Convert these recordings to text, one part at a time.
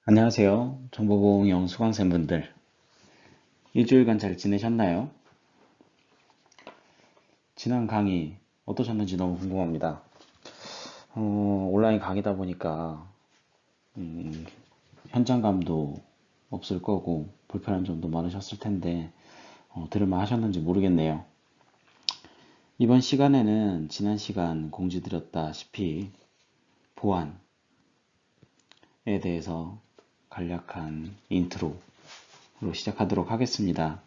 안녕하세요. 정보보호용 수강생분들. 일주일간 잘 지내셨나요? 지난 강의 어떠셨는지 너무 궁금합니다. 온라인 강의다 보니까 음, 현장감도 없을 거고 불편한 점도 많으셨을 텐데 들을만 하셨는지 모르겠네요. 이번 시간에는 지난 시간 공지드렸다시피 보안에 대해서 간략한 인트로로 시작하도록 하겠습니다.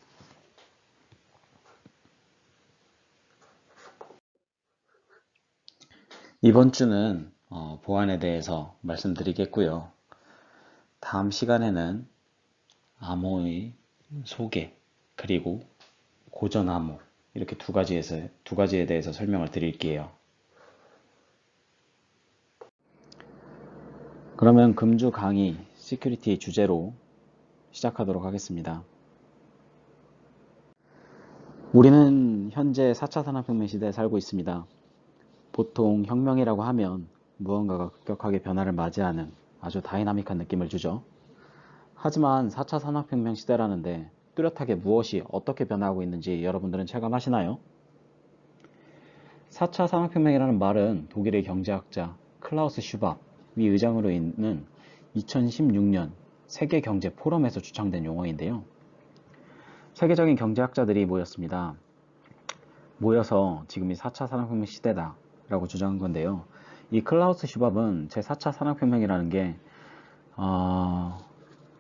이번 주는 보안에 대해서 말씀드리겠고요. 다음 시간에는 암호의 소개, 그리고 고전 암호, 이렇게 두 가지에 대해서 설명을 드릴게요. 그러면 금주 강의 시큐리티 주제로 시작하도록 하겠습니다. 우리는 현재 4차 산업혁명 시대에 살고 있습니다. 보통 혁명이라고 하면 무언가가 급격하게 변화를 맞이하는 아주 다이나믹한 느낌을 주죠. 하지만 4차 산업혁명 시대라는데 뚜렷하게 무엇이 어떻게 변화하고 있는지 여러분들은 체감하시나요? 4차 산업혁명이라는 말은 독일의 경제학자 클라우스 슈밥이 의장으로 있는 2016년 세계경제 포럼에서 주창된 용어인데요. 세계적인 경제학자들이 모였습니다. 모여서 지금이 4차 산업혁명 시대다 라고 주장한 건데요. 이 클라우스 슈밥은 제4차 산업혁명이라는 게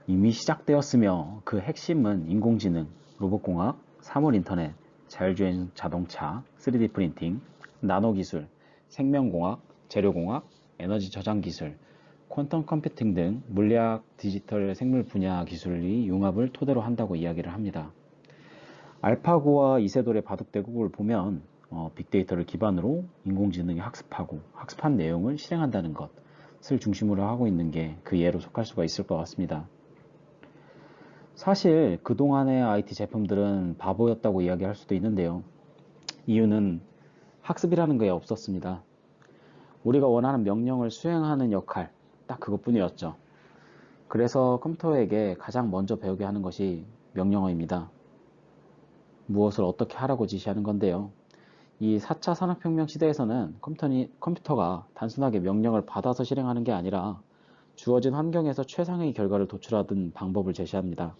이미 시작되었으며 그 핵심은 인공지능, 로봇공학, 사물인터넷, 자율주행 자동차, 3D 프린팅, 나노기술, 생명공학, 재료공학, 에너지 저장 기술, 퀀텀 컴퓨팅 등 물리학, 디지털, 생물 분야 기술이 융합을 토대로 한다고 이야기를 합니다. 알파고와 이세돌의 바둑대국을 보면 빅데이터를 기반으로 인공지능이 학습하고 학습한 내용을 실행한다는 것을 중심으로 하고 있는 게 그 예로 속할 수가 있을 것 같습니다. 사실 그동안의 IT 제품들은 바보였다고 이야기할 수도 있는데요. 이유는 학습이라는 게 없었습니다. 우리가 원하는 명령을 수행하는 역할, 딱 그것뿐이었죠. 그래서 컴퓨터에게 가장 먼저 배우게 하는 것이 명령어입니다. 무엇을 어떻게 하라고 지시하는 건데요. 이 4차 산업혁명 시대에서는 컴퓨터가 단순하게 명령을 받아서 실행하는 게 아니라 주어진 환경에서 최상의 결과를 도출하는 방법을 제시합니다.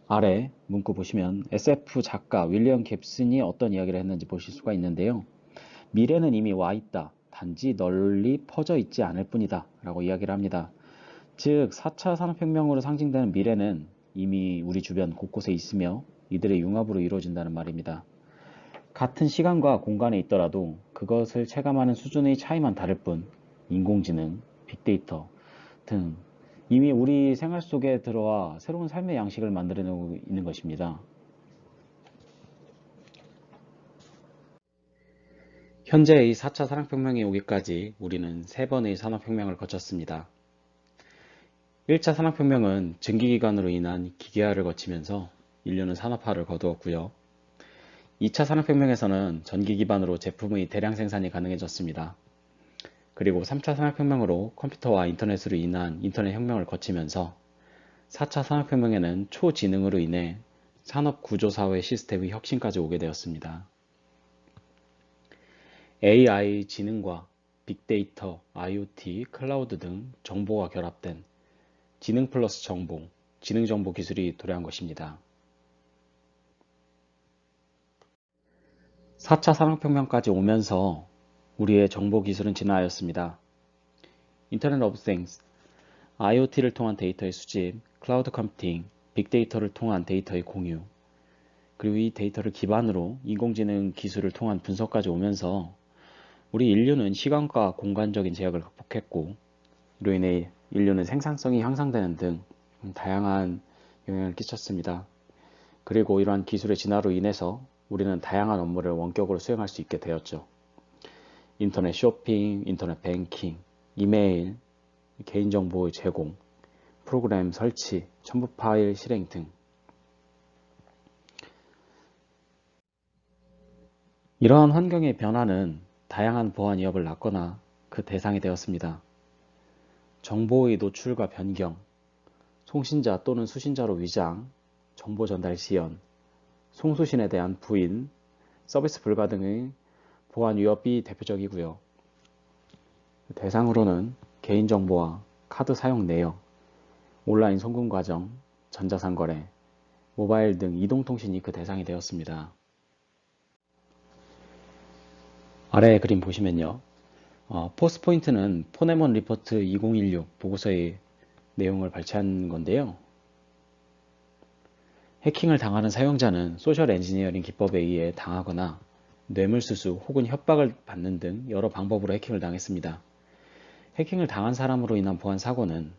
아래 문구 보시면 SF 작가 윌리엄 깁슨이 어떤 이야기를 했는지 보실 수가 있는데요. 미래는 이미 와 있다. 단지 널리 퍼져 있지 않을 뿐이다. 라고 이야기를 합니다. 즉 4차 산업혁명으로 상징되는 미래는 이미 우리 주변 곳곳에 있으며 이들의 융합으로 이루어진다는 말입니다. 같은 시간과 공간에 있더라도 그것을 체감하는 수준의 차이만 다를 뿐 인공지능, 빅데이터 등 이미 우리 생활 속에 들어와 새로운 삶의 양식을 만들어내고 있는 것입니다. 현재의 4차 산업혁명이 오기까지 우리는 3번의 산업혁명을 거쳤습니다. 1차 산업혁명은 증기기관으로 인한 기계화를 거치면서 인류는 산업화를 거두었고요. 2차 산업혁명에서는 전기 기반으로 제품의 대량 생산이 가능해졌습니다. 그리고 3차 산업혁명으로 컴퓨터와 인터넷으로 인한 인터넷 혁명을 거치면서 4차 산업혁명에는 초지능으로 인해 산업구조사회 시스템의 혁신까지 오게 되었습니다. AI, 지능과 빅데이터, IoT, 클라우드 등 정보가 결합된 지능 플러스 정보, 지능정보 기술이 도래한 것입니다. 4차 산업혁명까지 오면서 우리의 정보기술은 진화하였습니다. 인터넷 오브 띵스, IoT를 통한 데이터의 수집, 클라우드 컴퓨팅, 빅데이터를 통한 데이터의 공유, 그리고 이 데이터를 기반으로 인공지능 기술을 통한 분석까지 오면서 우리 인류는 시간과 공간적인 제약을 극복했고 이로 인해 인류는 생산성이 향상되는 등 다양한 영향을 끼쳤습니다. 그리고 이러한 기술의 진화로 인해서 우리는 다양한 업무를 원격으로 수행할 수 있게 되었죠. 인터넷 쇼핑, 인터넷 뱅킹, 이메일, 개인정보의 제공, 프로그램 설치, 첨부 파일 실행 등 이러한 환경의 변화는 다양한 보안 위협을 낳거나 그 대상이 되었습니다. 정보의 노출과 변경, 송신자 또는 수신자로 위장, 정보 전달 지연, 송수신에 대한 부인, 서비스 불가 등의 보안 위협이 대표적이고요. 대상으로는 개인정보와 카드 사용 내역, 온라인 송금 과정, 전자상거래, 모바일 등 이동통신이 그 대상이 되었습니다. 아래 그림 보시면요. 포스포인트는 포네몬 리포트 2016 보고서의 내용을 발췌한 건데요. 해킹을 당하는 사용자는 소셜 엔지니어링 기법에 의해 당하거나 뇌물수수 혹은 협박을 받는 등 여러 방법으로 해킹을 당했습니다. 해킹을 당한 사람으로 인한 보안 사고는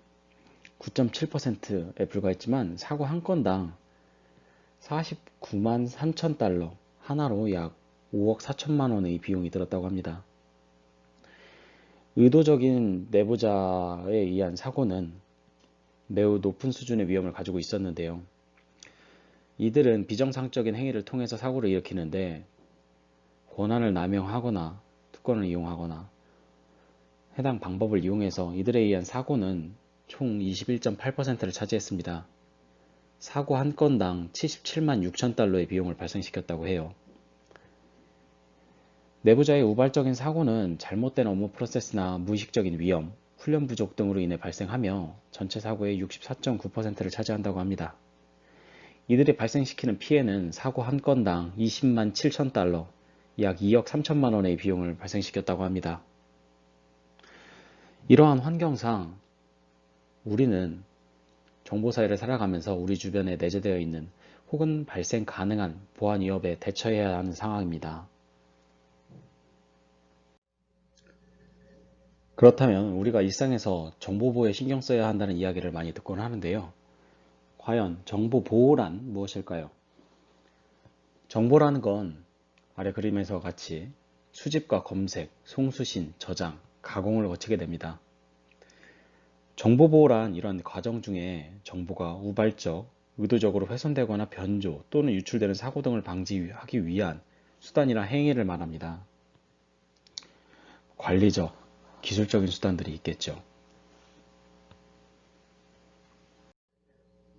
9.7%에 불과했지만 사고 한 건당 49만 3천 달러, 하나로 약 5억 4천만 원의 비용이 들었다고 합니다. 의도적인 내부자에 의한 사고는 매우 높은 수준의 위험을 가지고 있었는데요. 이들은 비정상적인 행위를 통해서 사고를 일으키는데 권한을 남용하거나 특권을 이용하거나 해당 방법을 이용해서 이들에 의한 사고는 총 21.8%를 차지했습니다. 사고 한 건당 77만 6천 달러의 비용을 발생시켰다고 해요. 내부자의 우발적인 사고는 잘못된 업무 프로세스나 무의식적인 위험, 훈련 부족 등으로 인해 발생하며 전체 사고의 64.9%를 차지한다고 합니다. 이들이 발생시키는 피해는 사고 한 건당 20만 7천 달러, 약 2억 3천만 원의 비용을 발생시켰다고 합니다. 이러한 환경상 우리는 정보사회를 살아가면서 우리 주변에 내재되어 있는 혹은 발생 가능한 보안 위협에 대처해야 하는 상황입니다. 그렇다면 우리가 일상에서 정보보호에 신경 써야 한다는 이야기를 많이 듣곤 하는데요. 과연 정보보호란 무엇일까요? 정보라는 건 아래 그림에서 같이 수집과 검색, 송수신, 저장, 가공을 거치게 됩니다. 정보보호란 이런 과정 중에 정보가 우발적, 의도적으로 훼손되거나 변조 또는 유출되는 사고 등을 방지하기 위한 수단이나 행위를 말합니다. 관리적, 기술적인 수단들이 있겠죠.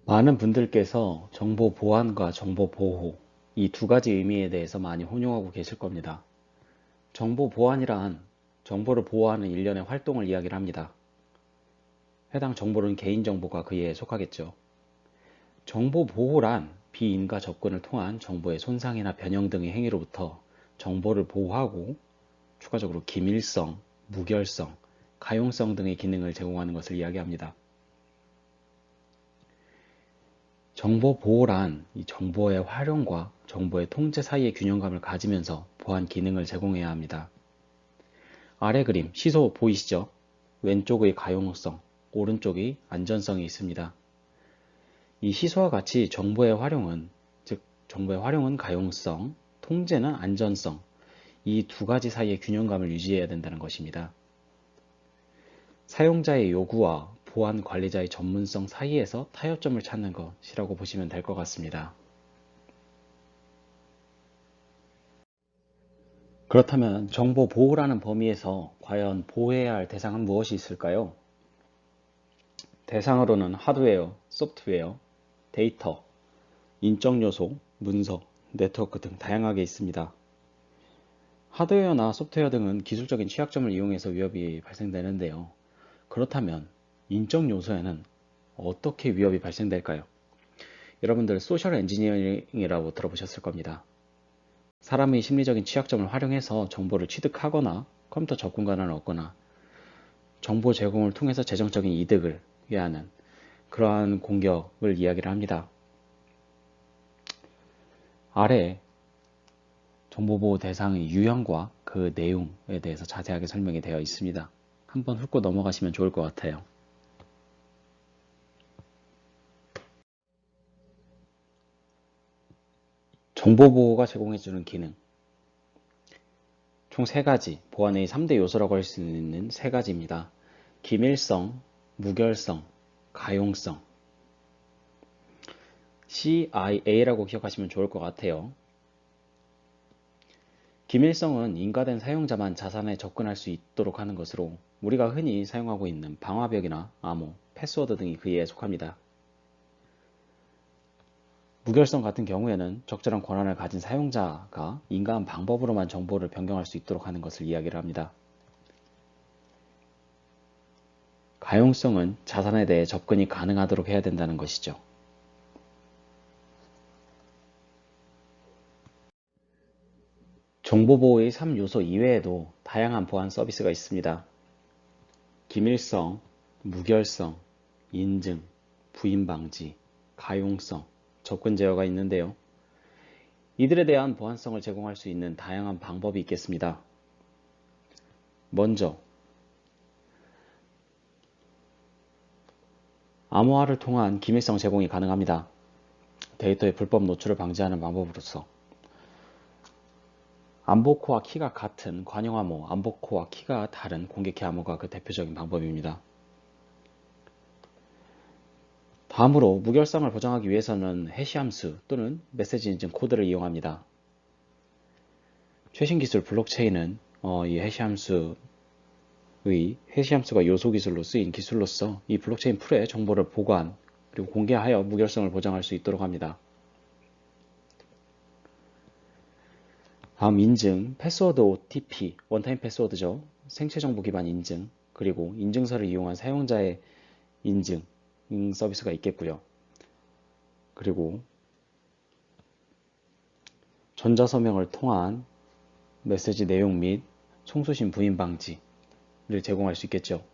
많은 분들께서 정보 보안과 정보 보호 이 두 가지 의미에 대해서 많이 혼용하고 계실 겁니다. 정보 보안이란 정보를 보호하는 일련의 활동을 이야기를 합니다. 해당 정보는 개인정보가 그에 속하겠죠. 정보 보호란 비인가 접근을 통한 정보의 손상이나 변형 등의 행위로부터 정보를 보호하고 추가적으로 기밀성, 무결성, 가용성 등의 기능을 제공하는 것을 이야기합니다. 정보 보호란 이 정보의 활용과 정보의 통제 사이의 균형감을 가지면서 보안 기능을 제공해야 합니다. 아래 그림 시소 보이시죠? 왼쪽의 가용성, 오른쪽의 안전성이 있습니다. 이 시소와 같이 정보의 활용은, 즉 정보의 활용은 가용성, 통제는 안전성, 이 두 가지 사이의 균형감을 유지해야 된다는 것입니다. 사용자의 요구와 보안 관리자의 전문성 사이에서 타협점을 찾는 것이라고 보시면 될 것 같습니다. 그렇다면 정보 보호라는 범위에서 과연 보호해야 할 대상은 무엇이 있을까요? 대상으로는 하드웨어, 소프트웨어, 데이터, 인적 요소, 문서, 네트워크 등 다양하게 있습니다. 하드웨어나 소프트웨어 등은 기술적인 취약점을 이용해서 위협이 발생되는데요. 그렇다면 인적 요소에는 어떻게 위협이 발생될까요? 여러분들 소셜 엔지니어링이라고 들어보셨을 겁니다. 사람의 심리적인 취약점을 활용해서 정보를 취득하거나 컴퓨터 접근 권한을 얻거나 정보 제공을 통해서 재정적인 이득을 위하는 그러한 공격을 이야기를 합니다. 아래 정보보호 대상의 유형과 그 내용에 대해서 자세하게 설명이 되어 있습니다. 한번 훑고 넘어가시면 좋을 것 같아요. 정보보호가 제공해주는 기능 총 3가지, 보안의 3대 요소라고 할 수 있는 3가지입니다. 기밀성, 무결성, 가용성 CIA라고 기억하시면 좋을 것 같아요. 기밀성은 인가된 사용자만 자산에 접근할 수 있도록 하는 것으로 우리가 흔히 사용하고 있는 방화벽이나 암호, 패스워드 등이 그에 속합니다. 무결성 같은 경우에는 적절한 권한을 가진 사용자가 인가한 방법으로만 정보를 변경할 수 있도록 하는 것을 이야기를 합니다. 가용성은 자산에 대해 접근이 가능하도록 해야 된다는 것이죠. 정보보호의 3요소 이외에도 다양한 보안 서비스가 있습니다. 기밀성, 무결성, 인증, 부인 방지, 가용성, 접근 제어가 있는데요. 이들에 대한 보안성을 제공할 수 있는 다양한 방법이 있겠습니다. 먼저 암호화를 통한 기밀성 제공이 가능합니다. 데이터의 불법 노출을 방지하는 방법으로서 암호코와 키가 같은 관용암호, 암호코와 키가 다른 공개키 암호가 그 대표적인 방법입니다. 다음으로 무결성을 보장하기 위해서는 해시함수 또는 메시지 인증 코드를 이용합니다. 최신 기술 블록체인은 이 해시함수가 요소 기술로 쓰인 기술로서 이 블록체인 풀에 정보를 보관 그리고 공개하여 무결성을 보장할 수 있도록 합니다. 다음 인증, 패스워드 OTP, 원타임 패스워드죠. 생체 정보 기반 인증, 그리고 인증서를 이용한 사용자의 인증 서비스가 있겠고요. 그리고 전자서명을 통한 메시지 내용 및 송수신 부인 방지를 제공할 수 있겠죠.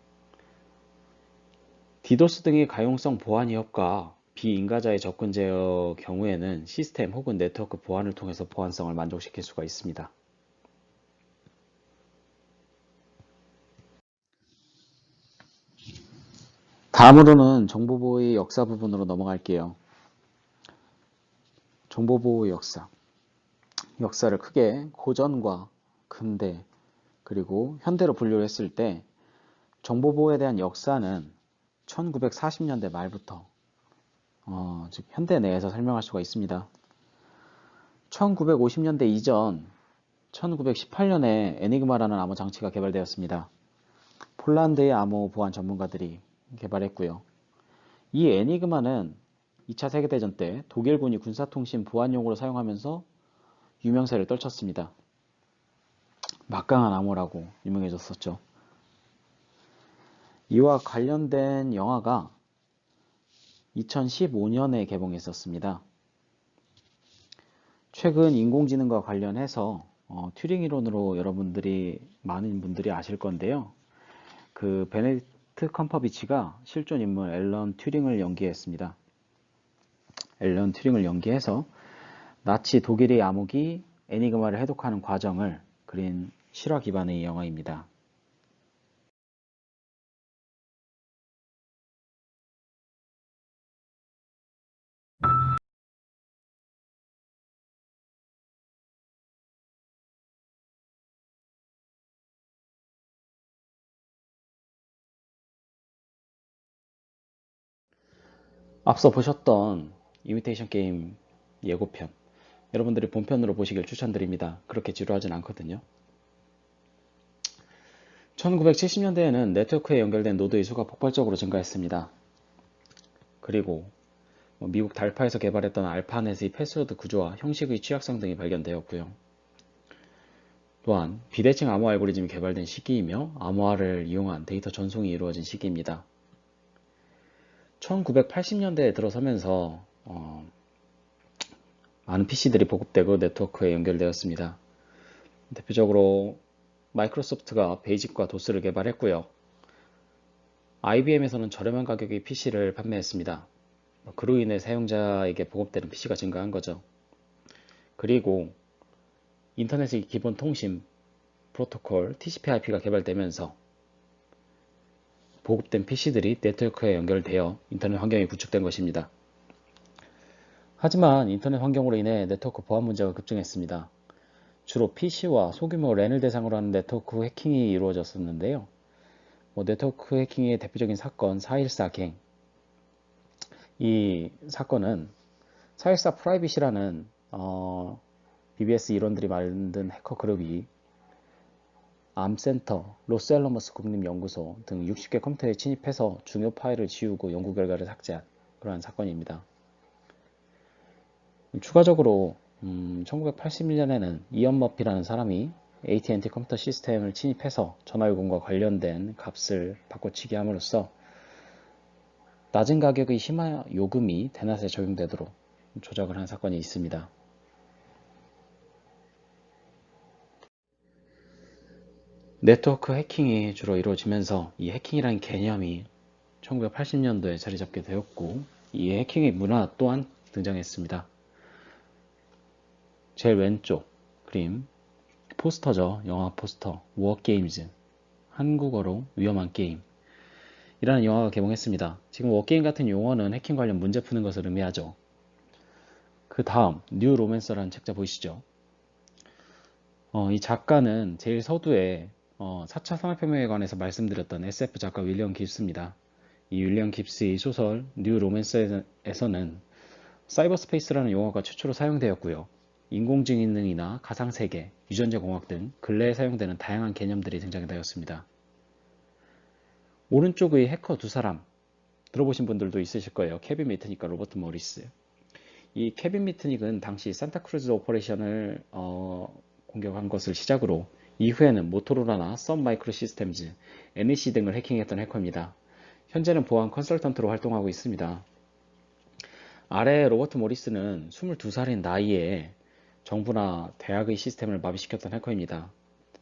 디도스 등의 가용성 보안 위협과 비인가자의 접근 제어 경우에는 시스템 혹은 네트워크 보안을 통해서 보안성을 만족시킬 수가 있습니다. 다음으로는 정보보호의 역사 부분으로 넘어갈게요. 정보보호 역사. 역사를 크게 고전과 근대 그리고 현대로 분류를 했을 때 정보보호에 대한 역사는 1940년대 말부터 즉 현대 내에서 설명할 수가 있습니다. 1950년대 이전 1918년에 에니그마라는 암호 장치가 개발되었습니다. 폴란드의 암호 보안 전문가들이 개발했고요. 이 에니그마는 2차 세계대전 때 독일군이 군사통신 보안용으로 사용하면서 유명세를 떨쳤습니다. 막강한 암호라고 유명해졌었죠. 이와 관련된 영화가 2015년에 개봉했었습니다. 최근 인공지능과 관련해서 튜링 이론으로 많은 분들이 아실 건데요. 그 베네딕트 컴퍼비치가 실존 인물 앨런 튜링을 연기했습니다. 앨런 튜링을 연기해서 나치 독일의 암흑이 에니그마를 해독하는 과정을 그린 실화 기반의 영화입니다. 앞서 보셨던 이미테이션 게임 예고편, 여러분들이 본편으로 보시길 추천드립니다. 그렇게 지루하진 않거든요. 1970년대에는 네트워크에 연결된 노드의 수가 폭발적으로 증가했습니다. 그리고 미국 달파에서 개발했던 알파넷의 패스워드 구조와 형식의 취약성 등이 발견되었고요. 또한 비대칭 암호 알고리즘이 개발된 시기이며 암호화를 이용한 데이터 전송이 이루어진 시기입니다. 1980년대에 들어서면서 많은 PC들이 보급되고 네트워크에 연결되었습니다. 대표적으로 마이크로소프트가 베이직과 도스를 개발했고요. IBM에서는 저렴한 가격의 PC를 판매했습니다. 그로 인해 사용자에게 보급되는 PC가 증가한 거죠. 그리고 인터넷의 기본 통신 프로토콜 TCP/IP가 개발되면서 보급된 PC들이 네트워크에 연결되어 인터넷 환경이 구축된 것입니다. 하지만 인터넷 환경으로 인해 네트워크 보안 문제가 급증했습니다. 주로 PC와 소규모 랜을 대상으로 하는 네트워크 해킹이 이루어졌었는데요. 네트워크 해킹의 대표적인 사건 4.14갱. 이 사건은 4.14 프라이빗이라는 BBS 일원들이 만든 해커 그룹이 암센터, 로스앨러머스 국립연구소 등 60개 컴퓨터에 침입해서 중요 파일을 지우고 연구 결과를 삭제한 그러한 사건입니다. 추가적으로 1981년에는 이언 머피라는 사람이 AT&T 컴퓨터 시스템을 침입해서 전화요금과 관련된 값을 바꿔치기 함으로써 낮은 가격의 심화 요금이 대낮에 적용되도록 조작을 한 사건이 있습니다. 네트워크 해킹이 주로 이루어지면서 이 해킹이라는 개념이 1980년도에 자리 잡게 되었고 이 해킹의 문화 또한 등장했습니다. 제일 왼쪽 그림 포스터죠. 영화 포스터 워게임즈 한국어로 위험한 게임 이라는 영화가 개봉했습니다. 지금 워게임 같은 용어는 해킹 관련 문제 푸는 것을 의미하죠. 그 다음 뉴 로맨서라는 책자 보이시죠? 이 작가는 제일 서두에 4차 산업혁명에 관해서 말씀드렸던 SF 작가 윌리엄 깁스입니다. 이 윌리엄 깁스의 소설 뉴 로맨서에서는 사이버스페이스라는 용어가 최초로 사용되었고요. 인공지능이나 가상세계, 유전자 공학 등 근래에 사용되는 다양한 개념들이 등장되었습니다. 오른쪽의 해커 두 사람 들어보신 분들도 있으실 거예요. 케빈 미트닉과 로버트 모리스. 이 케빈 미트닉은 당시 산타크루즈 오퍼레이션을 공격한 것을 시작으로 이후에는 모토로라나 선 마이크로 시스템즈, NEC 등을 해킹했던 해커입니다. 현재는 보안 컨설턴트로 활동하고 있습니다. 아래 로버트 모리스는 22살인 나이에 정부나 대학의 시스템을 마비시켰던 해커입니다.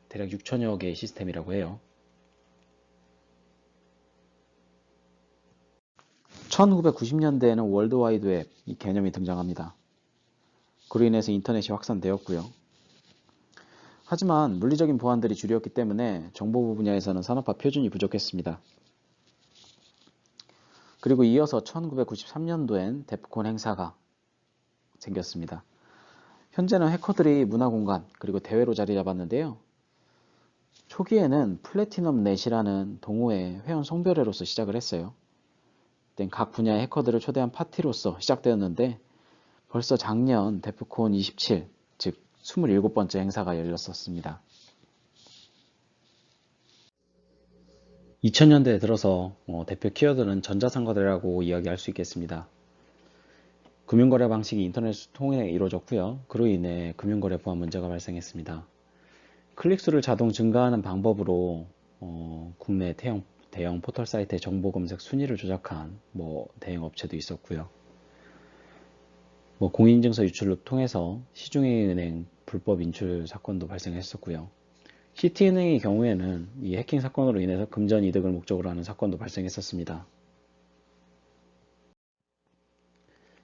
대략 6천여 개의 시스템이라고 해요. 1990년대에는 월드와이드 웹 이 개념이 등장합니다. 그로 인해서 인터넷이 확산되었고요. 하지만 물리적인 보안들이 주류였기 때문에 정보부 분야에서는 산업화 표준이 부족했습니다. 그리고 이어서 1993년도엔 데프콘 행사가 생겼습니다. 현재는 해커들이 문화공간 그리고 대회로 자리 잡았는데요. 초기에는 플래티넘 넷이라는 동호회 회원 송별회로서 시작을 했어요. 각 분야의 해커들을 초대한 파티로서 시작되었는데 벌써 작년 데프콘 27, 즉 27번째 행사가 열렸었습니다. 2000년대에 들어서 대표 키워드는 전자상거래라고 이야기할 수 있겠습니다. 금융거래 방식이 인터넷을 통해 이루어졌고요. 그로 인해 금융거래 보안 문제가 발생했습니다. 클릭수를 자동 증가하는 방법으로 국내 대형 포털 사이트의 정보 검색 순위를 조작한 대형 업체도 있었고요. 공인인증서 유출을 통해서 시중은행 불법 인출 사건도 발생했었고요. 시티은행의 경우에는 이 해킹 사건으로 인해서 금전 이득을 목적으로 하는 사건도 발생했었습니다.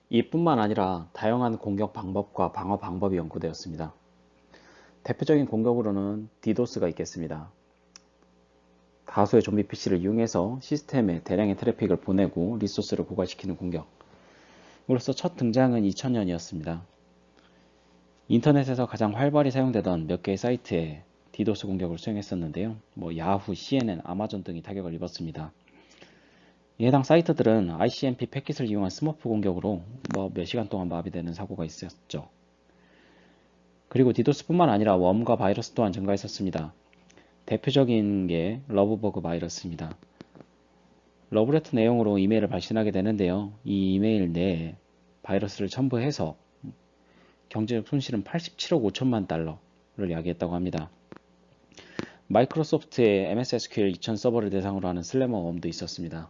이뿐만 아니라 다양한 공격 방법과 방어 방법이 연구되었습니다. 대표적인 공격으로는 디도스가 있겠습니다. 다수의 좀비 PC를 이용해서 시스템에 대량의 트래픽을 보내고 리소스를 고갈시키는 공격. 이로써 첫 등장은 2000년이었습니다. 인터넷에서 가장 활발히 사용되던 몇 개의 사이트에 디도스 공격을 수행했었는데요. 야후, CNN, 아마존 등이 타격을 입었습니다. 해당 사이트들은 ICMP 패킷을 이용한 스머프 공격으로 몇 시간 동안 마비되는 사고가 있었죠. 그리고 디도스뿐만 아니라 웜과 바이러스 또한 증가했었습니다. 대표적인 게 러브버그 바이러스입니다. 러브레터 내용으로 이메일을 발신하게 되는데요. 이 이메일 내에 바이러스를 첨부해서 경제적 손실은 87억 5천만 달러를 야기했다고 합니다. 마이크로소프트의 MS SQL 2000 서버를 대상으로 하는 슬래머 웜도 있었습니다.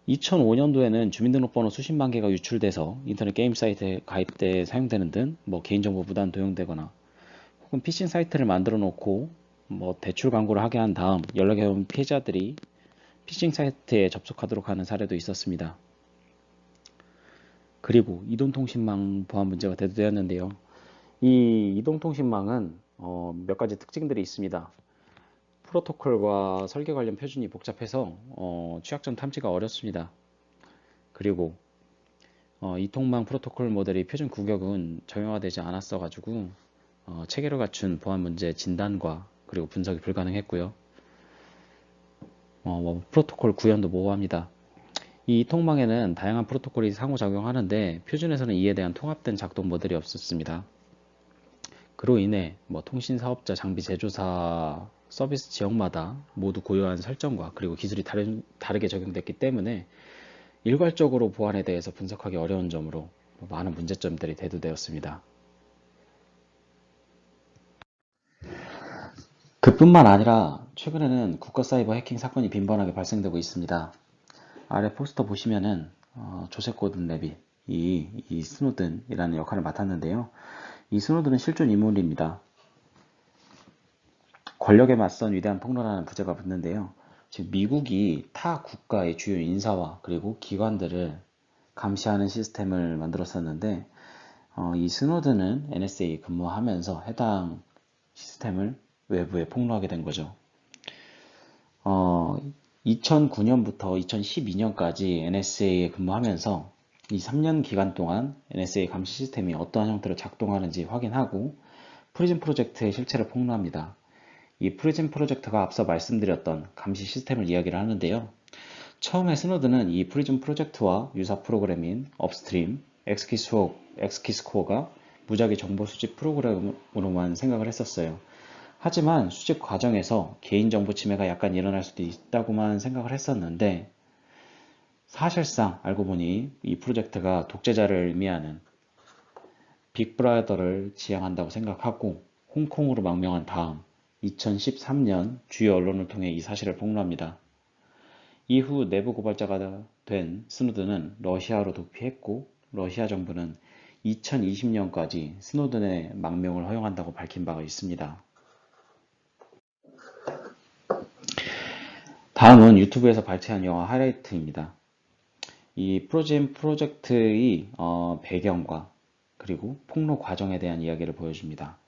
2005년도에는 주민등록번호 수십만 개가 유출돼서 인터넷 게임 사이트에 가입 때 사용되는 등 개인정보 무단 도용되거나 혹은 피싱 사이트를 만들어 놓고 대출 광고를 하게 한 다음 연락이 온 피해자들이 피싱 사이트에 접속하도록 하는 사례도 있었습니다. 그리고 이동통신망 보안 문제가 대두되었는데요. 이 이동통신망은 몇 가지 특징들이 있습니다. 프로토콜과 설계 관련 표준이 복잡해서 취약점 탐지가 어렵습니다. 그리고 이통망 프로토콜 모델의 표준 구격은 정형화되지 않았어 가지고 체계를 갖춘 보안 문제 진단과 그리고 분석이 불가능했고요. 프로토콜 구현도 모호합니다. 이 통망에는 다양한 프로토콜이 상호작용하는데 표준에서는 이에 대한 통합된 작동 모델이 없었습니다. 그로 인해 통신 사업자, 장비 제조사, 서비스 지역마다 모두 고유한 설정과 그리고 기술이 다르게 적용됐기 때문에 일괄적으로 보안에 대해서 분석하기 어려운 점으로 많은 문제점들이 대두되었습니다. 그뿐만 아니라 최근에는 국가 사이버 해킹 사건이 빈번하게 발생되고 있습니다. 아래 포스터 보시면은 조셉 고든 레빗, 이 스노든이라는 역할을 맡았는데요. 이 스노든은 실존 인물입니다. 권력에 맞선 위대한 폭로라는 부제가 붙는데요. 지금 미국이 타 국가의 주요 인사와 그리고 기관들을 감시하는 시스템을 만들었었는데 이 스노든은 NSA에 근무하면서 해당 시스템을 외부에 폭로하게 된 거죠. 2009년부터 2012년까지 NSA에 근무하면서 이 3년 기간 동안 NSA 감시 시스템이 어떠한 형태로 작동하는지 확인하고 프리즘 프로젝트의 실체를 폭로합니다. 이 프리즘 프로젝트가 앞서 말씀드렸던 감시 시스템을 이야기를 하는데요. 처음에 스노든은 이 프리즘 프로젝트와 유사 프로그램인 업스트림, 엑스키스코어가 무작위 정보 수집 프로그램으로만 생각을 했었어요. 하지만 수집 과정에서 개인정보 침해가 약간 일어날 수도 있다고만 생각을 했었는데 사실상 알고 보니 이 프로젝트가 독재자를 의미하는 빅브라더를 지향한다고 생각하고 홍콩으로 망명한 다음 2013년 주요 언론을 통해 이 사실을 폭로합니다. 이후 내부 고발자가 된 스노든은 러시아로 도피했고 러시아 정부는 2020년까지 스노든의 망명을 허용한다고 밝힌 바가 있습니다. 다음은 유튜브에서 발췌한 영화 하이라이트입니다. 이 프로즘 프로젝트의 배경과 그리고 폭로 과정에 대한 이야기를 보여줍니다.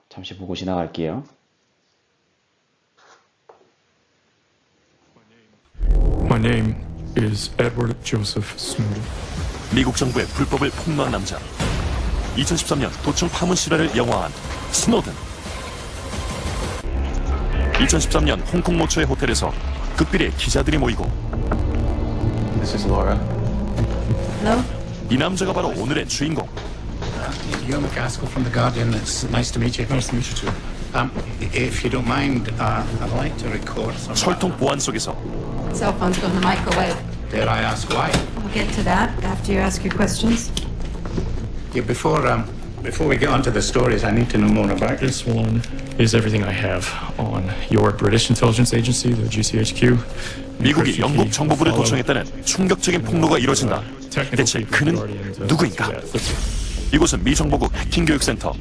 잠시 보고 지나갈게요. My name is Edward Joseph Snowden. 미국 정부의 불법을 폭로한 남자. 2013년 도청 파문 실화를 영화한 스노든. 2013년 홍콩 모처의 호텔에서 극비리의 기자들이 모이고 This is Laura. Hello? 이 남자가 바로 오늘의 주인공. You're McCaskill from The Guardian. It's nice to meet you. Nice to meet you too. If you don't mind, I'd like to record some. 철통 보안 속에서 Cell phone's going to microwave. Dare I ask why? I'll get to that after you ask your questions. Yeah, before we get onto the stories, I need to know more about this. This one is everything I have on your British intelligence agency, the GCHQ. 미국이 영국 정보부를 도청했다는 충격적인 폭로가 이뤄진다. 대체 그는 누구인가? 이곳은 미 정보국 해킹 교육센터.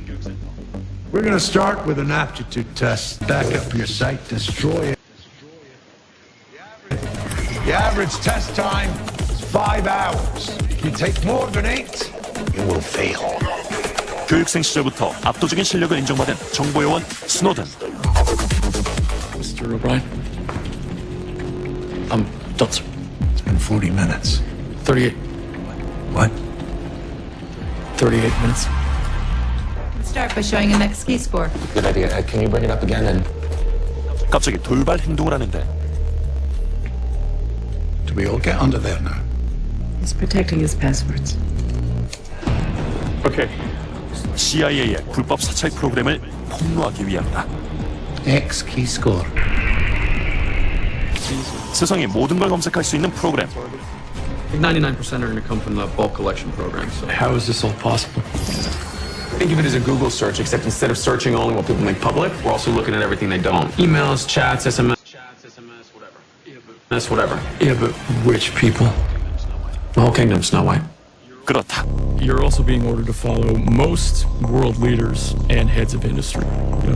We're going to start with an aptitude test. Back up your site, destroy it. The average test time is 5 hours. If you take more than 8, you will fail. 교육생 시절부터 압도적인 실력을 인정받은 정보요원 스노든. Mr. O'Brien. I'm done, sir. It's been 40 minutes. 38. What? 38 minutes. Let's start by showing an X key score. Good idea. Can you bring it up again and 갑자기 돌발 행동을 하는데 Do we all get under there now? He's protecting his passwords. Okay. CIA의 불법 사찰 프로그램을 폭로하기 위함이다. X key score. 세상의 모든 걸 검색할 수 있는 프로그램. 99% are going to come from the bulk collection program. So How is this all possible? think of it as a Google search, except instead of searching only what people make public, we're also looking at everything they don't. Emails, chats, SMS, whatever. That's whatever. Yeah, but which people? The whole kingdom, Snow White. 그렇다. You're also being ordered to follow most world leaders and heads of industry.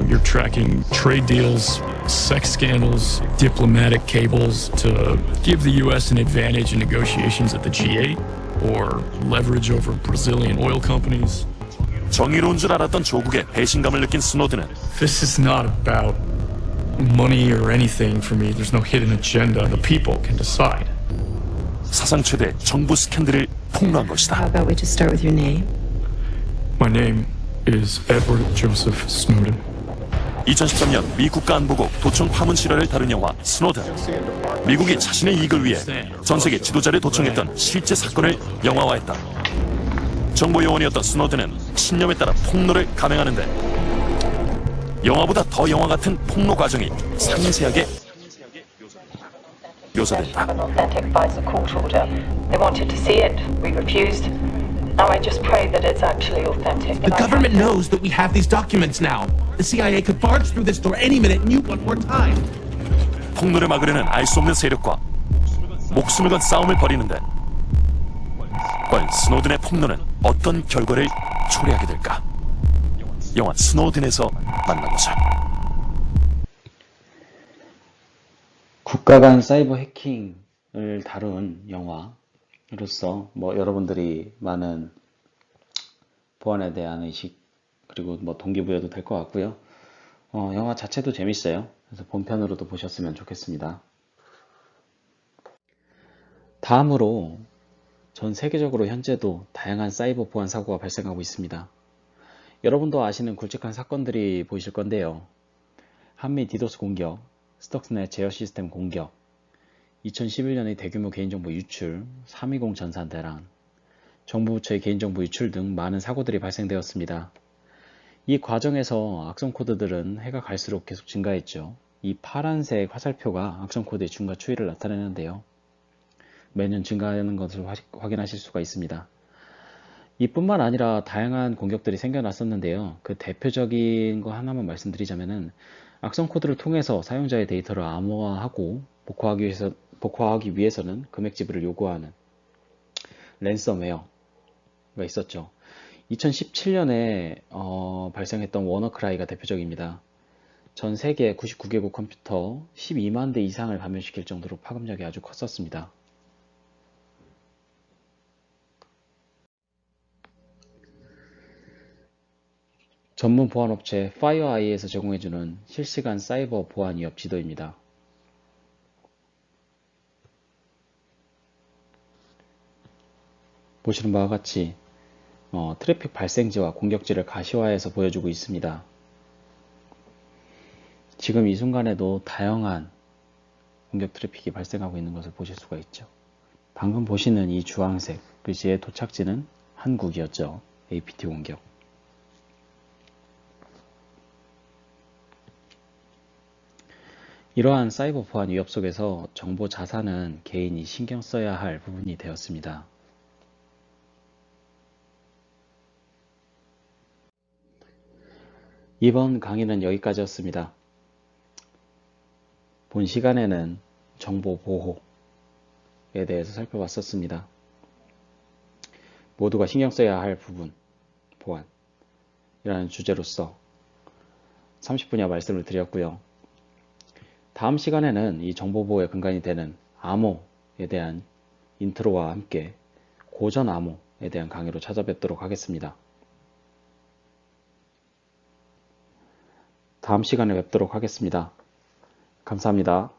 You're tracking trade deals, sex scandals, diplomatic cables to give the U.S. an advantage in negotiations at the G8 or leverage over Brazilian oil companies. 정의로운 줄 알았던 조국의 배신감을 느낀 스노든은 This is not about money or anything for me. There's no hidden agenda. The people can decide. 사상 최대 정부 스캔들을 폭로한 How 것이다. about we just start with your name? My name is Edward Joseph Snowden. 2013년 미 국가안보국 도청 파문 실화를 다룬 영화 스노든. 미국이 자신의 이익을 위해 전 세계 지도자를 도청했던 실제 사건을 영화화했다. 정보 요원이었던 스노든은 신념에 따라 폭로를 감행하는데 영화보다 더 영화 같은 폭로 과정이 상세하게 묘사된다. The government knows that we have these documents now. The CIA could barge through this door any minute and you want more time. 폭로를 막으려는 알 수 없는 세력과 목숨을 건 싸움을 벌이는데 과연 스노든의 폭로는 어떤 결과를 초래하게 될까? 영화 스노든에서 만나보자. 국가 간 사이버 해킹을 다룬 영화로서 여러분들이 많은 보안에 대한 의식 그리고 동기부여도 될 것 같고요. 영화 자체도 재밌어요. 그래서 본편으로도 보셨으면 좋겠습니다. 다음으로 전 세계적으로 현재도 다양한 사이버 보안 사고가 발생하고 있습니다. 여러분도 아시는 굵직한 사건들이 보이실 건데요. 한미 디도스 공격, 스톡스넷 제어 시스템 공격, 2011년의 대규모 개인정보 유출, 320 전산 대란, 정부 부처의 개인정보 유출 등 많은 사고들이 발생되었습니다. 이 과정에서 악성 코드들은 해가 갈수록 계속 증가했죠. 이 파란색 화살표가 악성 코드의 증가 추이를 나타내는데요. 매년 증가하는 것을 확인하실 수가 있습니다. 이뿐만 아니라 다양한 공격들이 생겨났었는데요. 그 대표적인 거 하나만 말씀드리자면은 악성 코드를 통해서 사용자의 데이터를 암호화하고 복구하기 위해서는 금액 지불을 요구하는 랜섬웨어가 있었죠. 2017년에 발생했던 워너크라이가 대표적입니다. 전 세계 99개국 컴퓨터 12만 대 이상을 감염시킬 정도로 파급력이 아주 컸었습니다. 전문 보안업체 FireEye에서 제공해주는 실시간 사이버 보안 위협 지도입니다. 보시는 바와 같이 트래픽 발생지와 공격지를 가시화해서 보여주고 있습니다. 지금 이 순간에도 다양한 공격 트래픽이 발생하고 있는 것을 보실 수가 있죠. 방금 보시는 이 주황색 글씨의 도착지는 한국이었죠. APT 공격. 이러한 사이버 보안 위협 속에서 정보 자산은 개인이 신경 써야 할 부분이 되었습니다. 이번 강의는 여기까지였습니다. 본 시간에는 정보 보호에 대해서 살펴봤었습니다. 모두가 신경 써야 할 부분, 보안이라는 주제로서 30분여 말씀을 드렸고요. 다음 시간에는 이 정보보호의 근간이 되는 암호에 대한 인트로와 함께 고전 암호에 대한 강의로 찾아뵙도록 하겠습니다. 다음 시간에 뵙도록 하겠습니다. 감사합니다.